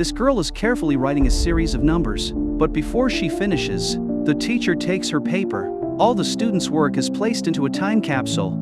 This girl is carefully writing a series of numbers, but before she finishes, the teacher takes her paper. All the students' work is placed into a time capsule.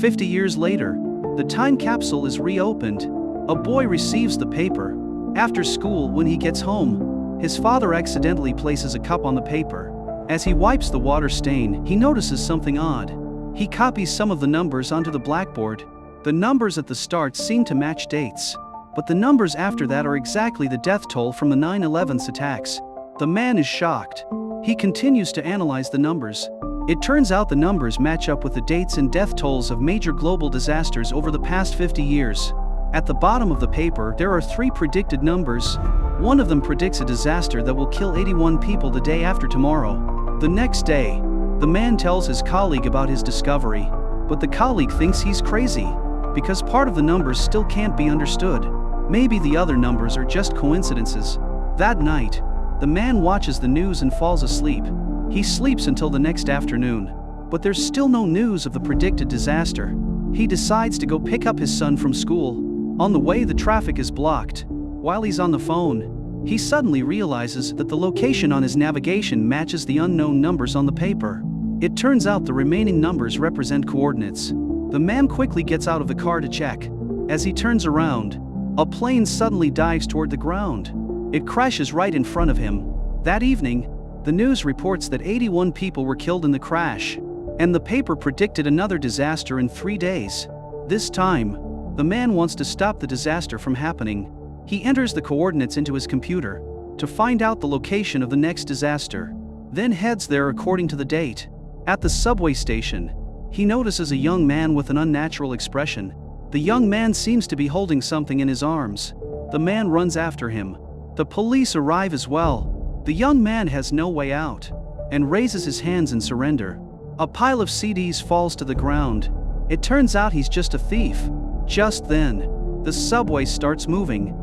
50 years later, the time capsule is reopened. A boy receives the paper. After school, when he gets home, his father accidentally places a cup on the paper. As he wipes the water stain, he notices something odd. He copies some of the numbers onto the blackboard. The numbers at the start seem to match dates, but the numbers after that are exactly the death toll from the 9/11 attacks. The man is shocked. He continues to analyze the numbers. It turns out the numbers match up with the dates and death tolls of major global disasters over the past 50 years. At the bottom of the paper, there are 3 predicted numbers. One of them predicts a disaster that will kill 81 people the day after tomorrow. The next day, the man tells his colleague about his discovery, but the colleague thinks he's crazy, because part of the numbers still can't be understood. Maybe the other numbers are just coincidences. That night, the man watches the news and falls asleep. He sleeps until the next afternoon, but there's still no news of the predicted disaster. He decides to go pick up his son from school. On the way, the traffic is blocked. While he's on the phone, he suddenly realizes that the location on his navigation matches the unknown numbers on the paper. It turns out the remaining numbers represent coordinates. The man quickly gets out of the car to check. As he turns around, a plane suddenly dives toward the ground. It crashes right in front of him. That evening, the news reports that 81 people were killed in the crash, and the paper predicted another disaster in 3 days. This time, the man wants to stop the disaster from happening. He enters the coordinates into his computer to find out the location of the next disaster, then heads there according to the date. At the subway station, he notices a young man with an unnatural expression. The young man seems to be holding something in his arms. The man runs after him. The police arrive as well. The young man has no way out and raises his hands in surrender. A pile of CDs falls to the ground. It turns out he's just a thief. Just then, the subway starts moving.